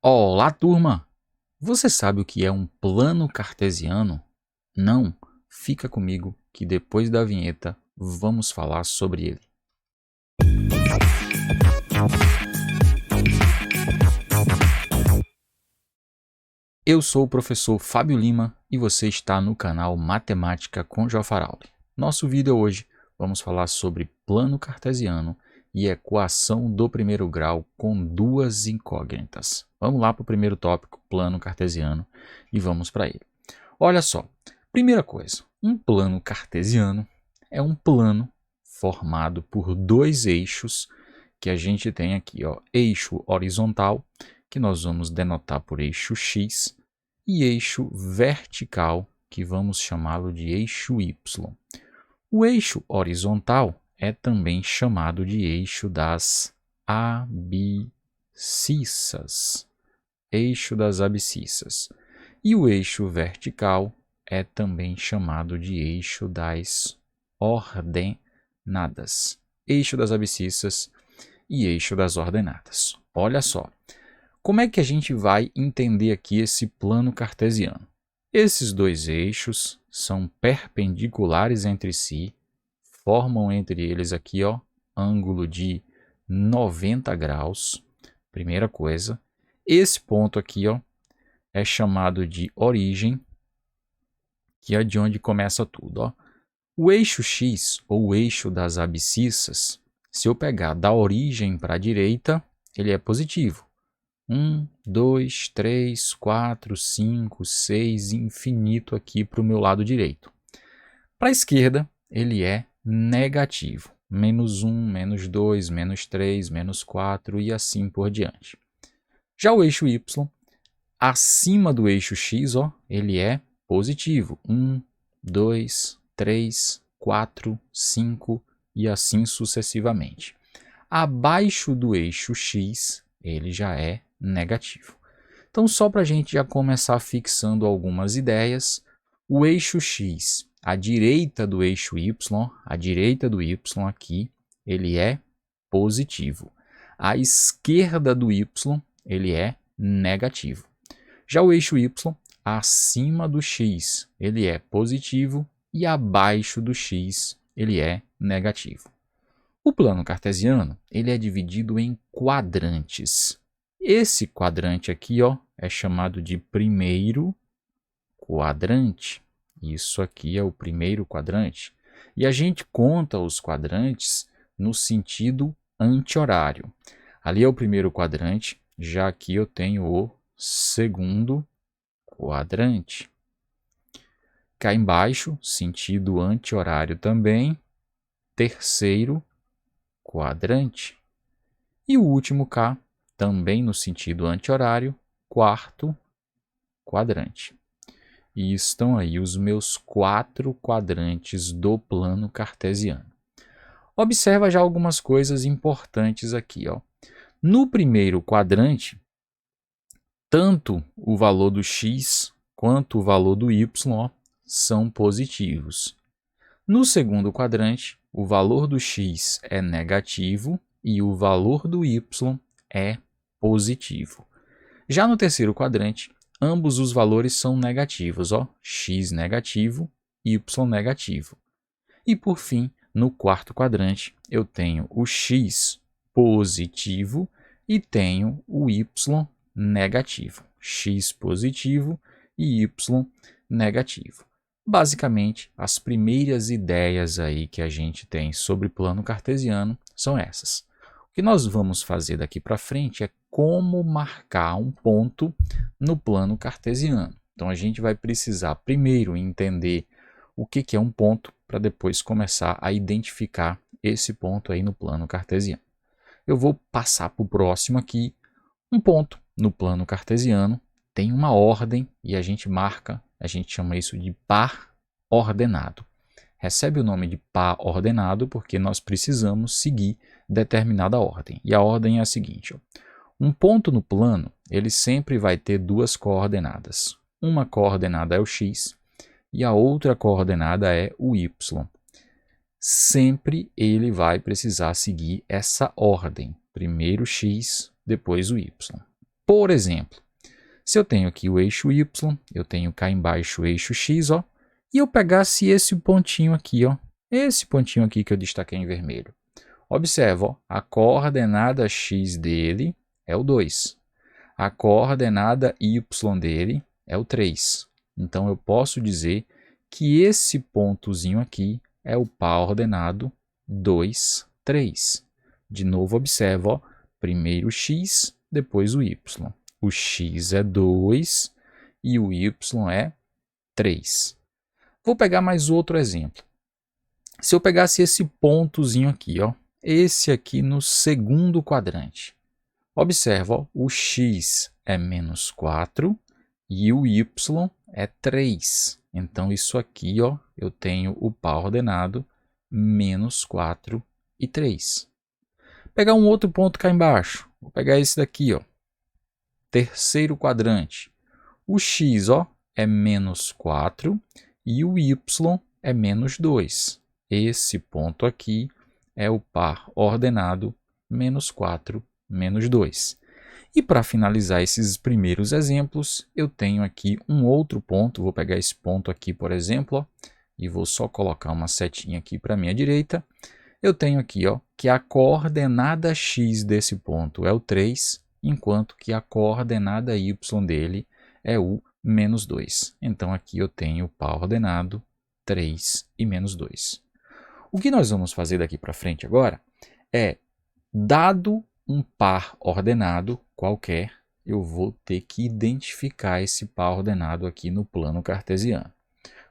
Olá, turma! Você sabe o que é um plano cartesiano? Não? Fica comigo que depois da vinheta vamos falar sobre ele. Eu sou o professor Fábio Lima e você está no canal Matemática com Jofaraldo. Nosso vídeo hoje vamos falar sobre plano cartesiano e equação do primeiro grau com duas incógnitas. Vamos lá para o primeiro tópico, plano cartesiano, e vamos para ele. Olha só, primeira coisa, um plano cartesiano é um plano formado por dois eixos que a gente tem aqui, ó, eixo horizontal, que nós vamos denotar por eixo X, e eixo vertical, que vamos chamá-lo de eixo Y. O eixo horizontal é também chamado de eixo das abscissas. Eixo das abscissas. E o eixo vertical é também chamado de eixo das ordenadas. Eixo das abscissas e eixo das ordenadas. Olha só, como é que a gente vai entender aqui esse plano cartesiano? Esses dois eixos são perpendiculares entre si, formam entre eles aqui, ó, ângulo de 90 graus. Primeira coisa. Esse ponto aqui, ó, é chamado de origem, que é de onde começa tudo, ó. O eixo X, ou o eixo das abscissas, se eu pegar da origem para a direita, ele é positivo. 1, 2, 3, 4, 5, 6, infinito aqui para o meu lado direito. Para a esquerda, ele é negativo. Menos 1, menos 2, menos 3, menos 4 e assim por diante. Já o eixo Y, acima do eixo X, ó, ele é positivo. 1, 2, 3, 4, 5 e assim sucessivamente. Abaixo do eixo X, ele já é negativo. Então, só para a gente já começar fixando algumas ideias, o eixo X, à direita do eixo Y, à direita do Y aqui, ele é positivo. À esquerda do Y, ele é negativo. Já o eixo Y, acima do X, ele é positivo e abaixo do X, ele é negativo. O plano cartesiano, ele é dividido em quadrantes. Esse quadrante aqui, ó, é chamado de primeiro quadrante. Isso aqui é o primeiro quadrante. E a gente conta os quadrantes no sentido anti-horário. Ali é o primeiro quadrante, já aqui eu tenho o segundo quadrante. Cá embaixo, sentido anti-horário também, terceiro quadrante. E o último cá, também no sentido anti-horário, quarto quadrante. E estão aí os meus 4 quadrantes do plano cartesiano. Observa já algumas coisas importantes aqui, ó. No primeiro quadrante, tanto o valor do x quanto o valor do y, ó, são positivos. No segundo quadrante, o valor do x é negativo e o valor do y é positivo. Já no terceiro quadrante, ambos os valores são negativos, ó, x negativo, y negativo. E por fim, no quarto quadrante, eu tenho o x positivo e tenho o y negativo. X positivo e y negativo. Basicamente, as primeiras ideias aí que a gente tem sobre plano cartesiano são essas. O que nós vamos fazer daqui para frente é como marcar um ponto no plano cartesiano. Então, a gente vai precisar primeiro entender o que é um ponto para depois começar a identificar esse ponto aí no plano cartesiano. Eu vou passar para o próximo aqui. Um ponto no plano cartesiano tem uma ordem e a gente marca, a gente chama isso de par ordenado. Recebe o nome de par ordenado porque nós precisamos seguir determinada ordem. E a ordem é a seguinte, ó. Um ponto no plano, ele sempre vai ter duas coordenadas. Uma coordenada é o x e a outra coordenada é o y. Sempre ele vai precisar seguir essa ordem. Primeiro o x, depois o y. Por exemplo, se eu tenho aqui o eixo y, eu tenho cá embaixo o eixo x, ó, e eu pegasse esse pontinho aqui, ó, esse pontinho aqui que eu destaquei em vermelho. Observa, ó, a coordenada x dele é o 2. A coordenada y dele é o 3. Então, eu posso dizer que esse pontozinho aqui é o par ordenado 2, 3. De novo, observa, ó, primeiro o x, depois o y. O x é 2 e o y é 3. Vou pegar mais outro exemplo. Se eu pegasse esse pontozinho aqui, ó, esse aqui no segundo quadrante. Observa, ó, o x é menos 4 e o y é 3. Então, isso aqui, ó, eu tenho o par ordenado menos 4 e 3. Pegar um outro ponto cá embaixo. Vou pegar esse daqui, ó, terceiro quadrante. O x, ó, é menos 4 e o y é menos 2. Esse ponto aqui é o par ordenado menos 4, menos 2. E para finalizar esses primeiros exemplos, eu tenho aqui um outro ponto. Vou pegar esse ponto aqui, por exemplo, ó, e vou só colocar uma setinha aqui para a minha direita. Eu tenho aqui, ó, que a coordenada x desse ponto é o 3, enquanto que a coordenada y dele é o menos 2. Então, aqui eu tenho o par ordenado 3 e menos 2. O que nós vamos fazer daqui para frente agora é, dado um par ordenado qualquer, eu vou ter que identificar esse par ordenado aqui no plano cartesiano.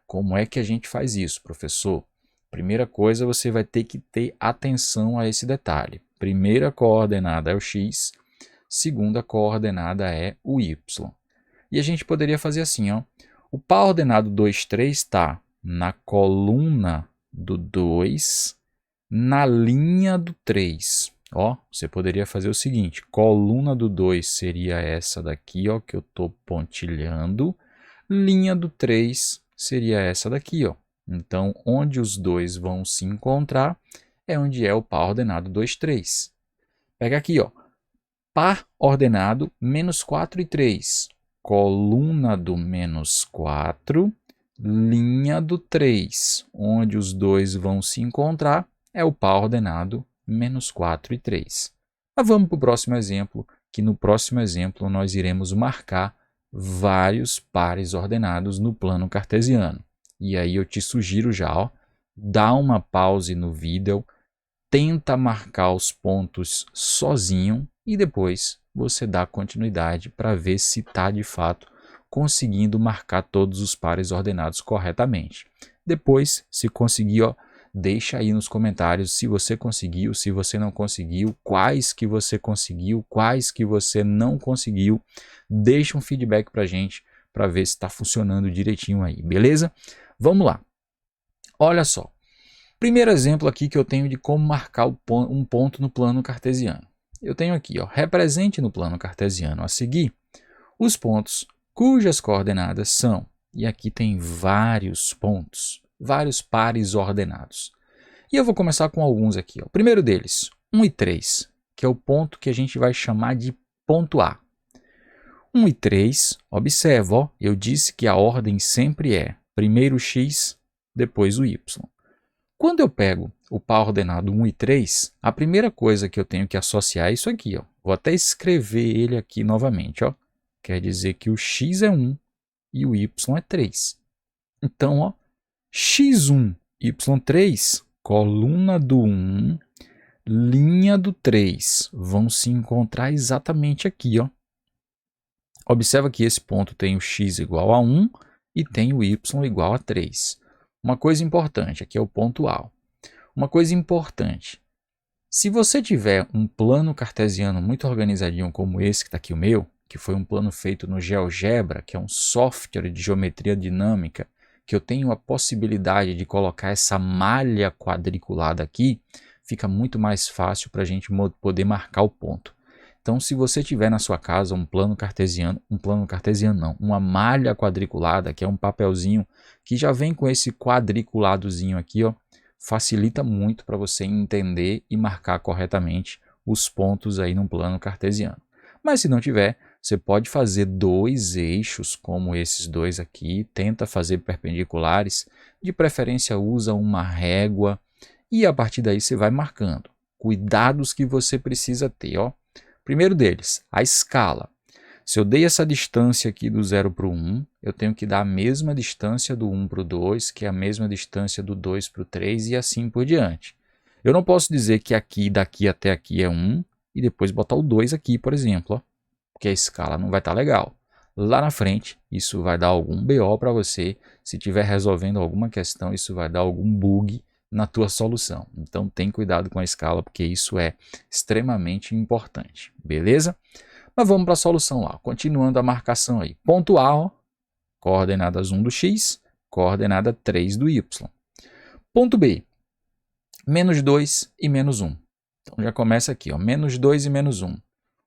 Como é que a gente faz isso, professor? Primeira coisa, você vai ter que ter atenção a esse detalhe. Primeira coordenada é o x, segunda coordenada é o y. E a gente poderia fazer assim, ó. O par ordenado 2, 3 está na coluna do 2, na linha do 3. Ó, você poderia fazer o seguinte, coluna do 2 seria essa daqui, ó, que eu estou pontilhando. Linha do 3 seria essa daqui, ó. Então, onde os dois vão se encontrar é onde é o par ordenado 2, 3. Pega aqui, ó, par ordenado menos 4 e 3. Coluna do menos 4, linha do 3. Onde os dois vão se encontrar é o par ordenado menos 4 e 3. Mas vamos para o próximo exemplo, que no próximo exemplo nós iremos marcar vários pares ordenados no plano cartesiano. E aí eu te sugiro já, ó, dá uma pause no vídeo, tenta marcar os pontos sozinho e depois você dá continuidade para ver se está de fato conseguindo marcar todos os pares ordenados corretamente. Depois, se conseguir, ó, deixa aí nos comentários se você conseguiu, se você não conseguiu, quais que você conseguiu, quais que você não conseguiu. Deixa um feedback para a gente para ver se está funcionando direitinho aí, beleza? Vamos lá. Olha só. Primeiro exemplo aqui que eu tenho de como marcar um ponto no plano cartesiano. Eu tenho aqui, ó, represente no plano cartesiano a seguir os pontos cujas coordenadas são, e aqui tem vários pontos, vários pares ordenados. E eu vou começar com alguns aqui. Ó. O primeiro deles, 1 e 3, que é o ponto que a gente vai chamar de ponto A. 1 e 3, observa, ó, eu disse que a ordem sempre é primeiro o x, depois o y. Quando eu pego o par ordenado 1 e 3, a primeira coisa que eu tenho que associar é isso aqui. Ó. Vou até escrever ele aqui novamente. Ó. Quer dizer que o x é 1 e o y é 3. Então, ó, x1, y3, coluna do 1, linha do 3, vão se encontrar exatamente aqui. Ó. Observa que esse ponto tem o x igual a 1 e tem o y igual a 3. Uma coisa importante, aqui é o ponto A. Uma coisa importante, se você tiver um plano cartesiano muito organizadinho como esse que está aqui o meu, que foi um plano feito no GeoGebra, que é um software de geometria dinâmica, que eu tenho a possibilidade de colocar essa malha quadriculada aqui, fica muito mais fácil para a gente poder marcar o ponto. Então, se você tiver na sua casa um plano cartesiano não, uma malha quadriculada, que é um papelzinho que já vem com esse quadriculadozinho aqui, ó, facilita muito para você entender e marcar corretamente os pontos aí num plano cartesiano. Mas se não tiver, Você pode fazer dois eixos, como esses dois aqui, tenta fazer perpendiculares, de preferência usa uma régua, e a partir daí você vai marcando. Cuidados que você precisa ter, ó. Primeiro deles, a escala. Se eu dei essa distância aqui do 0 para o 1, eu tenho que dar a mesma distância do 1 para o 2, que é a mesma distância do 2 para o 3 e assim por diante. Eu não posso dizer que aqui, daqui até aqui é 1 e depois botar o 2 aqui, por exemplo, ó, porque a escala não vai estar legal. Lá na frente, isso vai dar algum BO para você. Se estiver resolvendo alguma questão, isso vai dar algum bug na tua solução. Então, tem cuidado com a escala, porque isso é extremamente importante. Beleza? Mas vamos para a solução lá. Continuando a marcação aí. Ponto A, ó, coordenadas 1 do x, coordenada 3 do y. Ponto B, menos 2 e menos 1. Então, já começa aqui, ó, menos 2 e menos 1.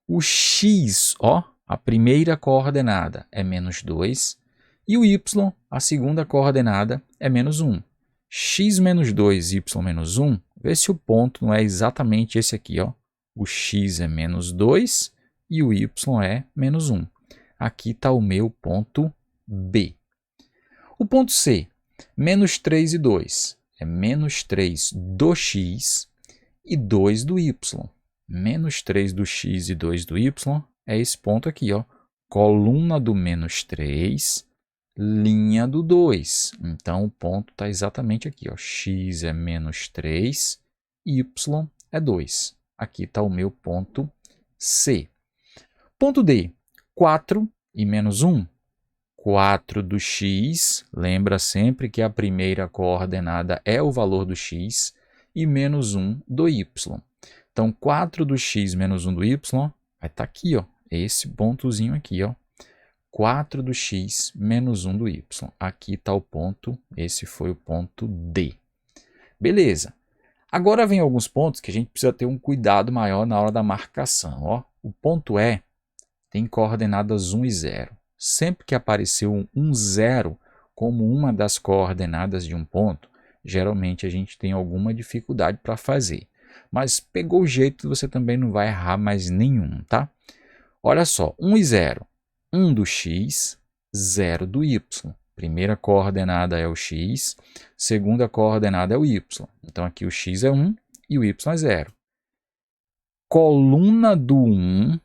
O x, ó, a primeira coordenada é menos 2 e o y, a segunda coordenada, é menos 1. X menos 2, y menos 1, vê se o ponto não é exatamente esse aqui, ó. O x é menos 2 e o y é menos 1. Aqui está o meu ponto B. O ponto C, menos 3 e 2, é menos 3 do x e 2 do y. Menos 3 do x e 2 do y é esse ponto aqui, ó. Coluna do menos 3, linha do 2. Então, o ponto está exatamente aqui, ó. X é menos 3, y é 2. Aqui está o meu ponto C. Ponto D, 4 e menos 1. 4 do x, lembra sempre que a primeira coordenada é o valor do x, e menos 1 do y. Então, 4 do x menos 1 do y vai estar aqui, ó, esse pontozinho aqui, ó. 4 do x menos 1 do y. Aqui está o ponto, esse foi o ponto D. Beleza. Agora vem alguns pontos que a gente precisa ter um cuidado maior na hora da marcação, ó. O ponto E tem coordenadas 1 e 0. Sempre que apareceu um 0 como uma das coordenadas de um ponto, geralmente a gente tem alguma dificuldade para fazer. Mas pegou o jeito, você também não vai errar mais nenhum, tá? Olha só, 1 e 0. 1 do x, 0 do y. Primeira coordenada é o x, segunda coordenada é o y. Então aqui o x é 1 e o y é 0. Coluna do 1,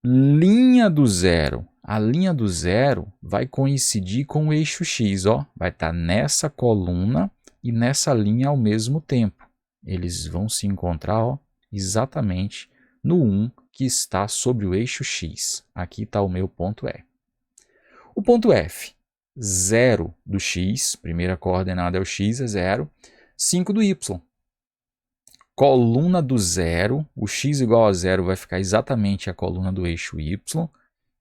linha do 0. A linha do 0 vai coincidir com o eixo x, ó. Vai estar nessa coluna e nessa linha ao mesmo tempo. Eles vão se encontrar, ó, exatamente no 1 que está sobre o eixo x. Aqui está o meu ponto E. O ponto F, 0 do x, primeira coordenada é o x, é 0. 5 do y. Coluna do 0, o x igual a 0 vai ficar exatamente a coluna do eixo y.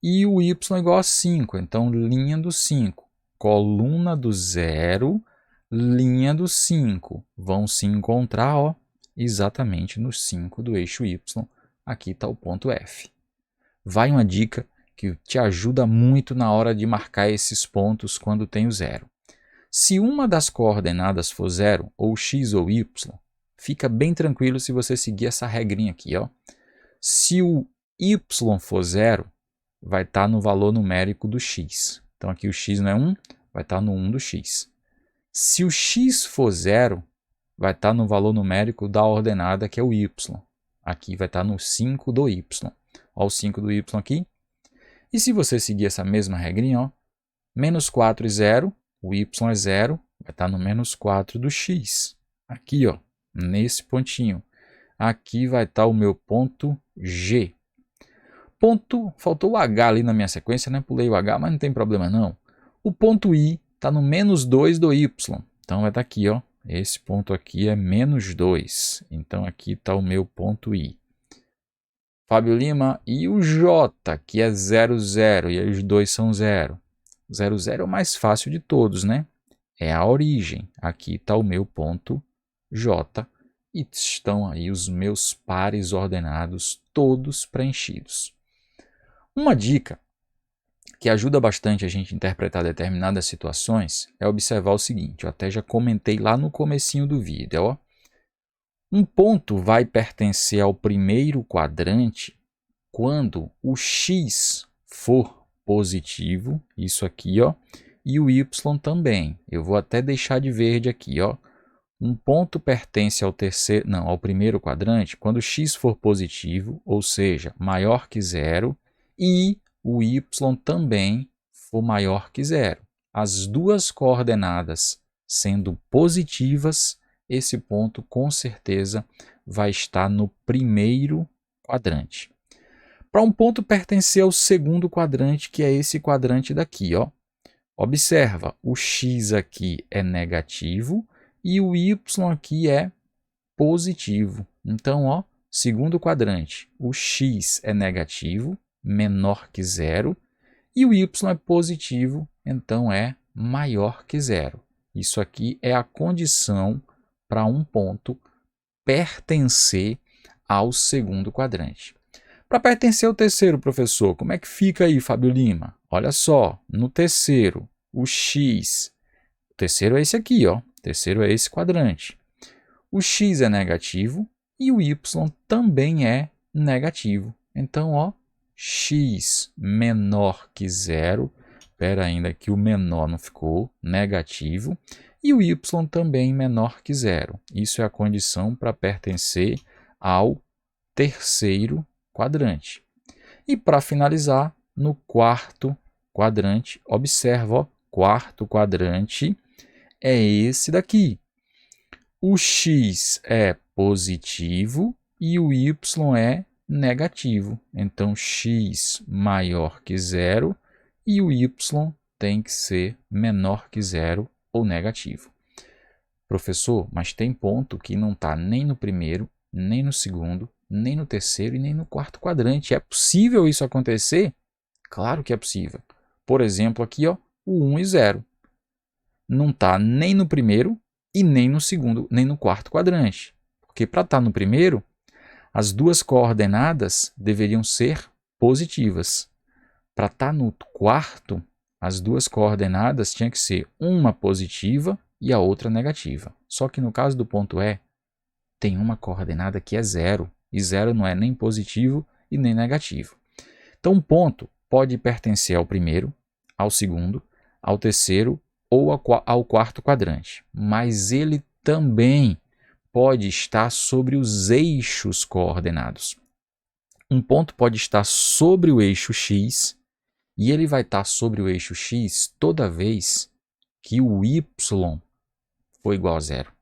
E o y igual a 5, então linha do 5. Coluna do 0, linha do 5. Vão se encontrar, ó, exatamente no 5 do eixo y. Aqui está o ponto F. Vai uma dica que te ajuda muito na hora de marcar esses pontos quando tem o 0. Se uma das coordenadas for 0, ou x ou y, fica bem tranquilo se você seguir essa regrinha aqui, ó. Se o y for 0, vai estar no valor numérico do x. Então aqui o x não é 1, vai estar no 1 do x. Se o x for 0, vai estar no valor numérico da ordenada que é o y. Aqui vai estar no 5 do y. Olha o 5 do y aqui. E se você seguir essa mesma regrinha, ó, menos 4 e 0, o y é 0, vai estar no menos 4 do x. Aqui, ó, nesse pontinho. Aqui vai estar o meu ponto G. Ponto, faltou o H ali na minha sequência, né? Pulei o H, mas não tem problema não. O ponto I está no menos 2 do y. Então vai estar aqui, ó. Esse ponto aqui é menos 2. Então aqui está o meu ponto I. Fábio Lima, e o J, que é 0, 0, e aí os dois são 0. 0, 0 é o mais fácil de todos, né? É a origem. Aqui está o meu ponto J. E estão aí os meus pares ordenados, todos preenchidos. Uma dica que ajuda bastante a gente interpretar determinadas situações é observar o seguinte, eu até já comentei lá no comecinho do vídeo, ó. Um ponto vai pertencer ao primeiro quadrante quando o x for positivo, isso aqui, ó, e o y também. Eu vou até deixar de verde aqui, ó. Um ponto pertence ao primeiro quadrante quando x for positivo, ou seja, maior que zero, e o y também for maior que zero. As duas coordenadas sendo positivas, esse ponto com certeza vai estar no primeiro quadrante. Para um ponto pertencer ao segundo quadrante, que é esse quadrante daqui, ó. Observa, o x aqui é negativo e o y aqui é positivo. Então, ó, segundo quadrante, o x é negativo, menor que zero, e o y é positivo, então é maior que zero. Isso aqui é a condição para um ponto pertencer ao segundo quadrante. Para pertencer ao terceiro, professor, como é que fica aí, Fábio Lima? Olha só, no terceiro, o x, o terceiro é esse aqui, ó, o terceiro é esse quadrante. O x é negativo e o y também é negativo. Então, ó, x menor que zero, espera ainda que o menor não ficou, negativo, e o y também menor que zero. Isso é a condição para pertencer ao terceiro quadrante. E para finalizar, no quarto quadrante, observa, ó, quarto quadrante é esse daqui. O x é positivo e o y é negativo. Então, x maior que zero e o y tem que ser menor que zero ou negativo. Professor, mas tem ponto que não está nem no primeiro, nem no segundo, nem no terceiro e nem no quarto quadrante. É possível isso acontecer? Claro que é possível. Por exemplo, aqui, ó, o 1 e 0. Não está nem no primeiro e nem no segundo, nem no quarto quadrante. Porque para estar no primeiro, as duas coordenadas deveriam ser positivas. Para estar no quarto, as duas coordenadas tinham que ser uma positiva e a outra negativa. Só que no caso do ponto E, tem uma coordenada que é zero. E zero não é nem positivo e nem negativo. Então, um ponto pode pertencer ao primeiro, ao segundo, ao terceiro ou ao quarto quadrante. Mas ele também pode estar sobre os eixos coordenados. Um ponto pode estar sobre o eixo x e ele vai estar sobre o eixo x toda vez que o y for igual a zero.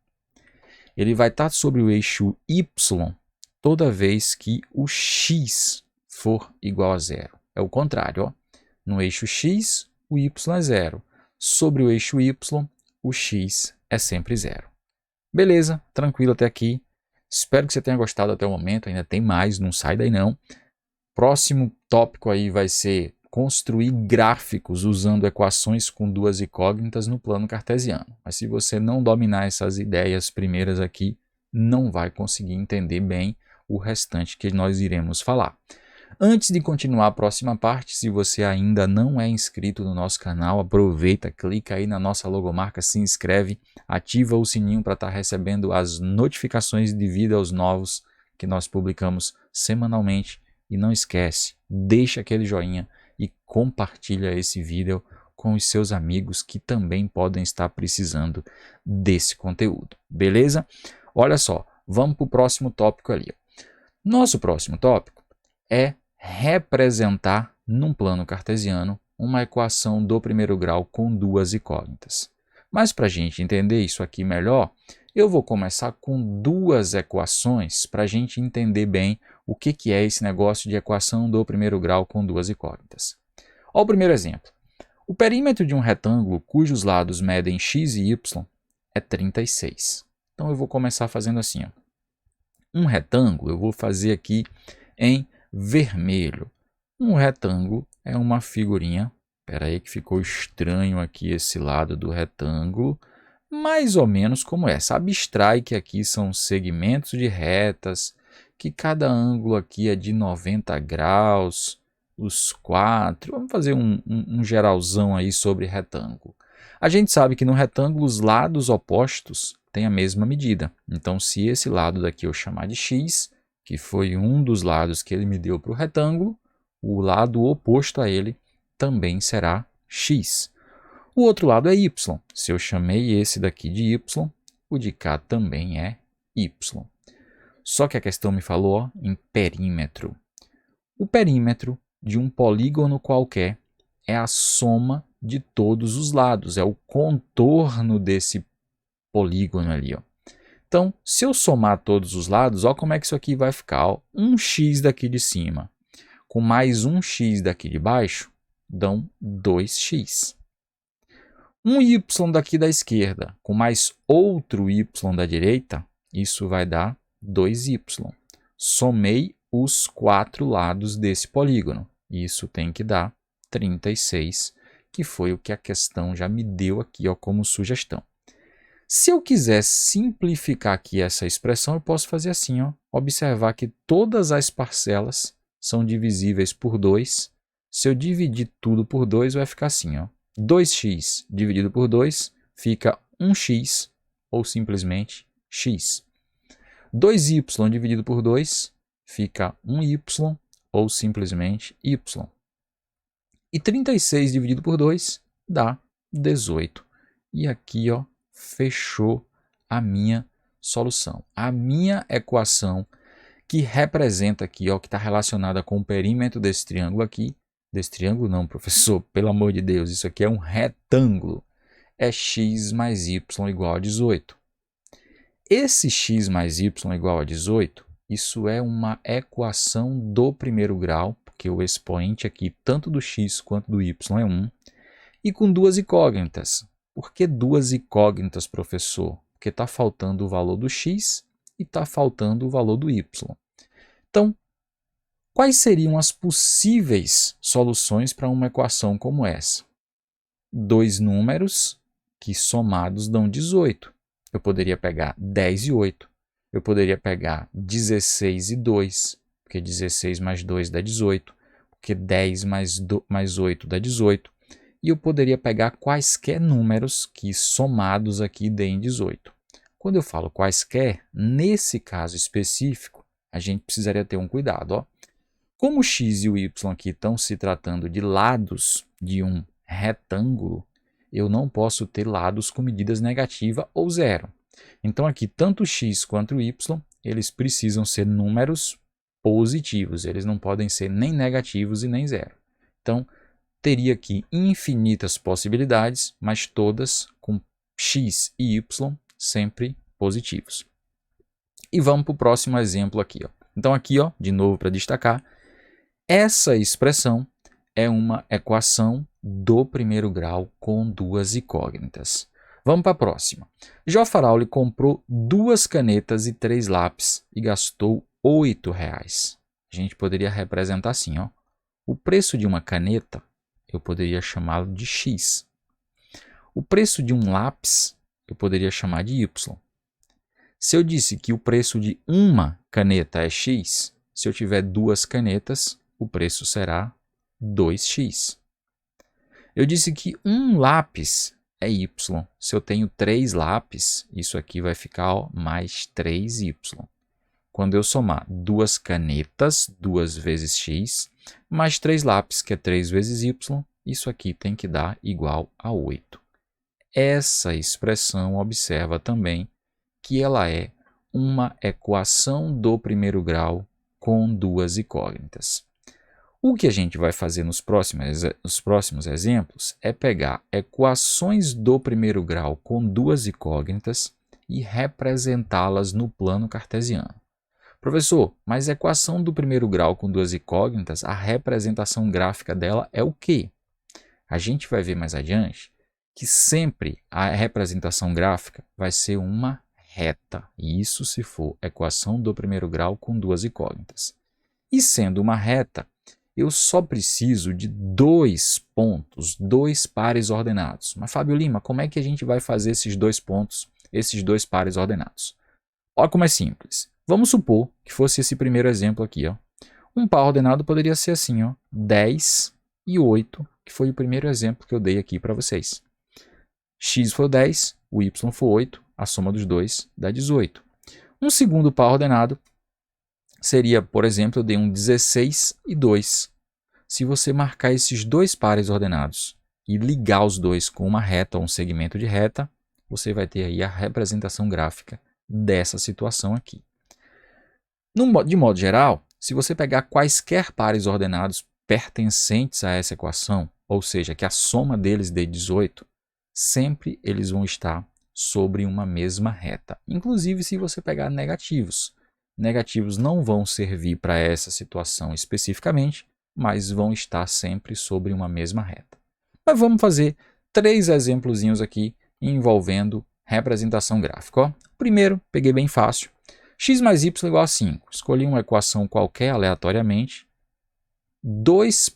Ele vai estar sobre o eixo y toda vez que o x for igual a zero. É o contrário, ó. No eixo x, o y é zero. Sobre o eixo y, o x é sempre zero. Beleza, tranquilo até aqui. Espero que você tenha gostado até o momento. Ainda tem mais, não sai daí não. Próximo tópico aí vai ser construir gráficos usando equações com duas incógnitas no plano cartesiano. Mas se você não dominar essas ideias primeiras aqui, não vai conseguir entender bem o restante que nós iremos falar. Antes de continuar a próxima parte, se você ainda não é inscrito no nosso canal, aproveita, clica aí na nossa logomarca, se inscreve, ativa o sininho para estar recebendo as notificações de vídeos novos que nós publicamos semanalmente. E não esquece, deixa aquele joinha e compartilha esse vídeo com os seus amigos que também podem estar precisando desse conteúdo, beleza? Olha só, vamos para o próximo tópico ali. Nosso próximo tópico é representar num plano cartesiano uma equação do primeiro grau com duas incógnitas. Mas para a gente entender isso aqui melhor, eu vou começar com duas equações para a gente entender bem o que é esse negócio de equação do primeiro grau com duas incógnitas. Olha o primeiro exemplo. O perímetro de um retângulo cujos lados medem x e y é 36. Então eu vou começar fazendo assim, ó. Um retângulo eu vou fazer aqui em vermelho. Um retângulo é uma figurinha, espera aí que ficou estranho aqui esse lado do retângulo, mais ou menos como essa. Abstrai que aqui são segmentos de retas, que cada ângulo aqui é de 90 graus, os quatro. Vamos fazer um geralzão aí sobre retângulo. A gente sabe que no retângulo os lados opostos têm a mesma medida. Então, se esse lado daqui eu chamar de x, que foi um dos lados que ele me deu para o retângulo, o lado oposto a ele também será x. O outro lado é y. Se eu chamei esse daqui de y, o de cá também é y. Só que a questão me falou em perímetro. O perímetro de um polígono qualquer é a soma de todos os lados, é o contorno desse polígono ali. Então, se eu somar todos os lados, olha como é que isso aqui vai ficar. 1x daqui de cima com mais 1x daqui de baixo dão 2x. Um y daqui da esquerda com mais outro y da direita, isso vai dar 2y. Somei os 4 lados desse polígono. Isso tem que dar 36, que foi o que a questão já me deu aqui como sugestão. Se eu quiser simplificar aqui essa expressão, eu posso fazer assim, observar que todas as parcelas são divisíveis por 2. Se eu dividir tudo por 2, vai ficar assim, 2x dividido por 2 fica 1x, ou simplesmente x. 2y dividido por 2 fica 1y, ou simplesmente y. E 36 dividido por 2 dá 18. E aqui, fechou a minha solução. A minha equação que representa aqui, que está relacionada com o perímetro desse triângulo aqui. Desse triângulo não, professor, pelo amor de Deus, isso aqui é um retângulo. É x mais y igual a 18. Esse x mais y igual a 18, isso é uma equação do primeiro grau, porque o expoente aqui, tanto do x quanto do y, é 1, e com duas incógnitas. Por que duas incógnitas, professor? Porque está faltando o valor do x e está faltando o valor do y. Então, quais seriam as possíveis soluções para uma equação como essa? Dois números que somados dão 18. Eu poderia pegar 10 e 8. Eu poderia pegar 16 e 2, porque 16 mais 2 dá 18, porque 10 mais 8 dá 18. E eu poderia pegar quaisquer números que somados aqui deem 18. Quando eu falo quaisquer, nesse caso específico, a gente precisaria ter um cuidado. Como o x e o y aqui estão se tratando de lados de um retângulo, eu não posso ter lados com medidas negativa ou zero. Então aqui, tanto o x quanto o y, eles precisam ser números positivos. Eles não podem ser nem negativos e nem zero. Então, teria aqui infinitas possibilidades, mas todas com x e y sempre positivos. E vamos para o próximo exemplo aqui. Então aqui, de novo para destacar, essa expressão é uma equação do primeiro grau com duas incógnitas. Vamos para a próxima. Jó Farauli comprou 2 canetas e 3 lápis e gastou R$8. A gente poderia representar assim, o preço de uma caneta eu poderia chamá-lo de x. O preço de um lápis eu poderia chamar de y. Se eu disse que o preço de uma caneta é x, se eu tiver 2 canetas, o preço será 2x. Eu disse que um lápis é y. Se eu tenho 3 lápis, isso aqui vai ficar mais 3y. Quando eu somar 2 canetas, 2 vezes x, mais 3 lápis, que é 3 vezes y, isso aqui tem que dar igual a 8. Essa expressão, observa também que ela é uma equação do primeiro grau com duas incógnitas. O que a gente vai fazer nos próximos exemplos é pegar equações do primeiro grau com duas incógnitas e representá-las no plano cartesiano. Professor, mas a equação do primeiro grau com duas incógnitas, a representação gráfica dela é o quê? A gente vai ver mais adiante que sempre a representação gráfica vai ser uma reta. Isso se for equação do primeiro grau com duas incógnitas. E sendo uma reta, eu só preciso de 2 pontos, 2 pares ordenados. Mas, Fábio Lima, como é que a gente vai fazer esses 2 pontos, esses 2 pares ordenados? Olha como é simples. Vamos supor que fosse esse primeiro exemplo aqui. Um par ordenado poderia ser assim, 10 e 8, que foi o primeiro exemplo que eu dei aqui para vocês. X foi 10, o Y foi 8, a soma dos dois dá 18. Um segundo par ordenado seria, por exemplo, eu dei um 16 e 2. Se você marcar esses dois pares ordenados e ligar os dois com uma reta ou um segmento de reta, você vai ter aí a representação gráfica dessa situação aqui. De modo geral, se você pegar quaisquer pares ordenados pertencentes a essa equação, ou seja, que a soma deles dê 18, sempre eles vão estar sobre uma mesma reta. Inclusive se você pegar negativos. Negativos não vão servir para essa situação especificamente, mas vão estar sempre sobre uma mesma reta. Mas vamos fazer 3 exemplozinhos aqui envolvendo representação gráfica. Ó, primeiro, peguei bem fácil. X mais y igual a 5. Escolhi uma equação qualquer aleatoriamente. Dois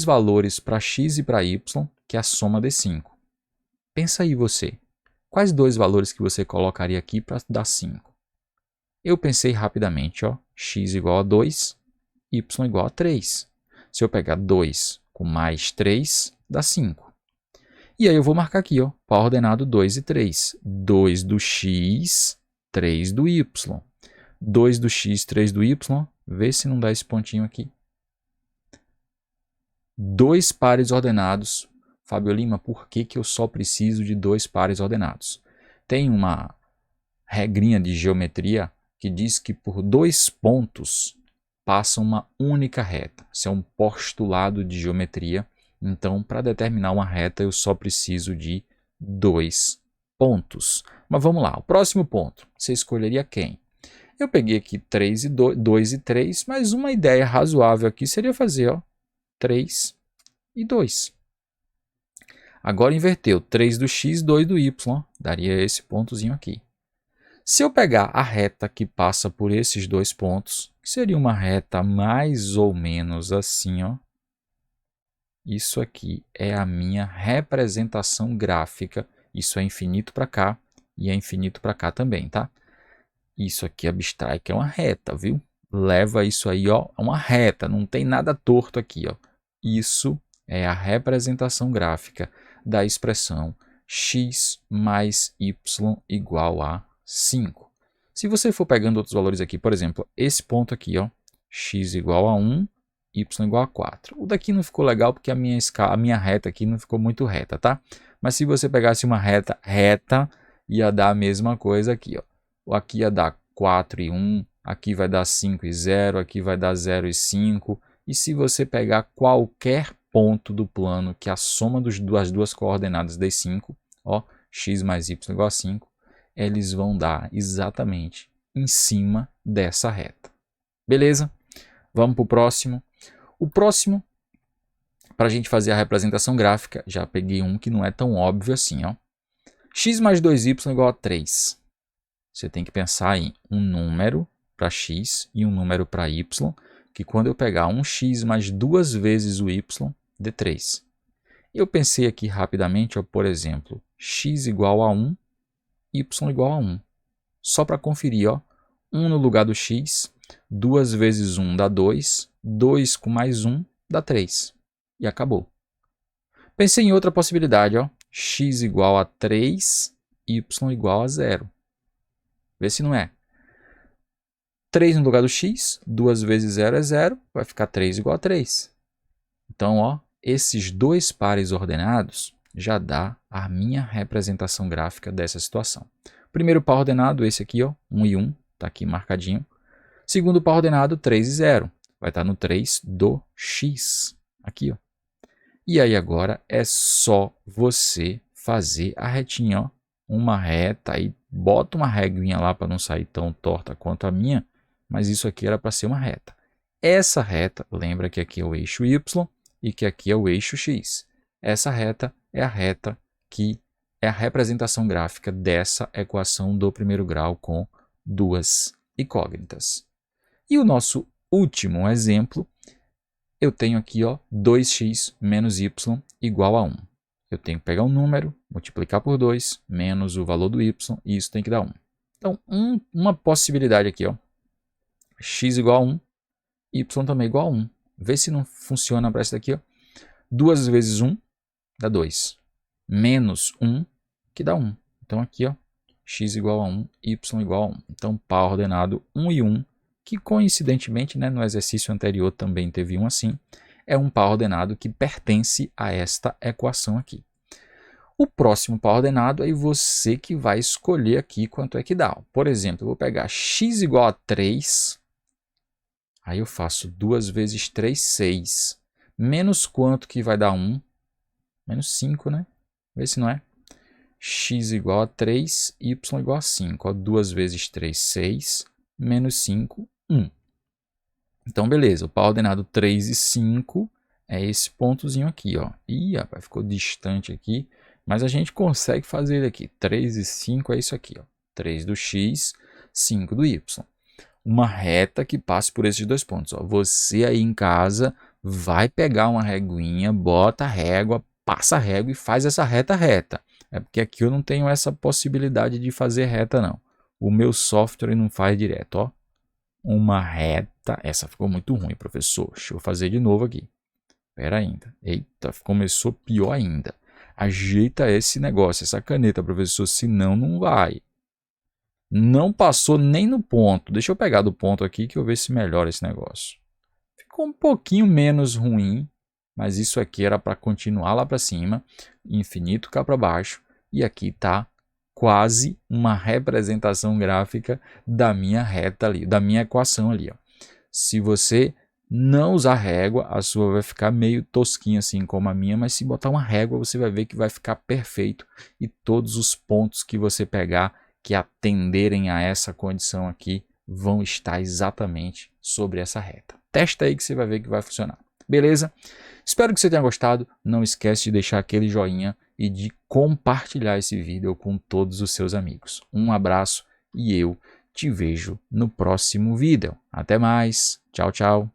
valores para x e para y, que é a soma de 5. Pensa aí você. Quais dois valores que você colocaria aqui para dar 5? Eu pensei rapidamente, ó, x igual a 2, y igual a 3. Se eu pegar 2 com mais 3, dá 5. E aí eu vou marcar aqui, ó, par ordenado 2 e 3. 2 do x, 3 do y. 2 do x, 3 do y. Vê se não dá esse pontinho aqui. Dois pares ordenados. Fábio Lima, por que eu só preciso de dois pares ordenados? Tem uma regrinha de geometria que diz que por 2 pontos passa uma única reta. Isso é um postulado de geometria. Então, para determinar uma reta, eu só preciso de 2 pontos. Mas vamos lá, o próximo ponto. Você escolheria quem? Eu peguei aqui 2 e 3, mas uma ideia razoável aqui seria fazer, ó, 3 e 2. Agora inverteu 3 do x, 2 do y, ó, daria esse pontozinho aqui. Se eu pegar a reta que passa por esses 2 pontos, que seria uma reta mais ou menos assim, ó, isso aqui é a minha representação gráfica. Isso é infinito para cá e é infinito para cá também, tá? Isso aqui abstrai que é uma reta, viu? Leva isso aí, ó, a uma reta, não tem nada torto aqui, ó. Isso é a representação gráfica da expressão x mais y igual a 5. Se você for pegando outros valores aqui, por exemplo, esse ponto aqui, ó, x igual a 1, y igual a 4. O daqui não ficou legal porque a minha reta aqui não ficou muito reta, tá? Mas se você pegasse uma reta reta, ia dar a mesma coisa aqui, ó. Aqui ia dar 4 e 1, aqui vai dar 5 e 0, aqui vai dar 0 e 5. E se você pegar qualquer ponto do plano que a soma das duas coordenadas dê 5, ó, x mais y igual a 5, eles vão dar exatamente em cima dessa reta. Beleza? Vamos para o próximo. O próximo, para a gente fazer a representação gráfica, já peguei um que não é tão óbvio assim, ó. X mais 2y igual a 3. Você tem que pensar em um número para x e um número para y, que quando eu pegar um x mais 2 vezes o y, dê 3. Eu pensei aqui rapidamente, ó, por exemplo, x igual a 1, y igual a 1. Só para conferir, ó, 1 no lugar do x, 2 vezes 1 dá 2, 2 com mais 1 dá 3. E acabou. Pensei em outra possibilidade, ó, x igual a 3, y igual a 0. Vê se não é. 3 no lugar do x, 2 vezes 0 é 0, vai ficar 3 igual a 3. Então, ó, esses dois pares ordenados já dá a minha representação gráfica dessa situação. Primeiro par ordenado, esse aqui, ó, 1 e 1, está aqui marcadinho. Segundo par ordenado, 3 e 0, vai estar no 3 do x, aqui, ó. E aí agora é só você fazer a retinha, ó, uma reta, aí bota uma reguinha lá para não sair tão torta quanto a minha, mas isso aqui era para ser uma reta. Essa reta, lembra que aqui é o eixo y e que aqui é o eixo x. Essa reta é a reta que é a representação gráfica dessa equação do primeiro grau com duas incógnitas. E o nosso último exemplo, eu tenho aqui, ó, 2x menos y igual a 1. Eu tenho que pegar um número, multiplicar por 2, menos o valor do y, e isso tem que dar 1. Então, uma possibilidade aqui, ó, x igual a 1, y também igual a 1. Vê se não funciona para essa daqui, ó. 2 vezes 1 dá 2. Menos 1, que dá 1. Então, aqui, ó, x igual a 1, y igual a 1. Então, par ordenado 1 e 1, que coincidentemente, né, no exercício anterior também teve um assim, é um par ordenado que pertence a esta equação aqui. O próximo par ordenado é você que vai escolher aqui quanto é que dá. Por exemplo, eu vou pegar x igual a 3, aí eu faço 2 vezes 3, 6. Menos quanto que vai dar 1? Menos 5, né? Vê se não é. X igual a 3, y igual a 5. Ó, 2 vezes 3, 6. Menos 5, 1. Então, beleza. O par ordenado 3 e 5 é esse pontozinho aqui. Ó. Ih, rapaz, ficou distante aqui. Mas a gente consegue fazer ele aqui. 3 e 5 é isso aqui. Ó. 3 do x, 5 do y. Uma reta que passe por esses dois pontos. Ó. Você aí em casa vai pegar uma reguinha, bota a régua, passa a régua e faz essa reta reta. É porque aqui eu não tenho essa possibilidade de fazer reta, não. O meu software não faz direto, ó. Uma reta. Essa ficou muito ruim, professor. Deixa eu fazer de novo aqui. Espera ainda. Eita, começou pior ainda. Ajeita esse negócio, essa caneta, professor, senão não vai. Não passou nem no ponto. Deixa eu pegar do ponto aqui que eu ver se melhora esse negócio. Ficou um pouquinho menos ruim, mas isso aqui era para continuar lá para cima, infinito cá para baixo, e aqui está quase uma representação gráfica da minha reta ali, da minha equação ali. Ó. Se você não usar régua, a sua vai ficar meio tosquinha assim como a minha, mas se botar uma régua você vai ver que vai ficar perfeito e todos os pontos que você pegar que atenderem a essa condição aqui vão estar exatamente sobre essa reta. Testa aí que você vai ver que vai funcionar. Beleza? Espero que você tenha gostado. Não esquece de deixar aquele joinha e de compartilhar esse vídeo com todos os seus amigos. Um abraço e eu te vejo no próximo vídeo. Até mais. Tchau, tchau.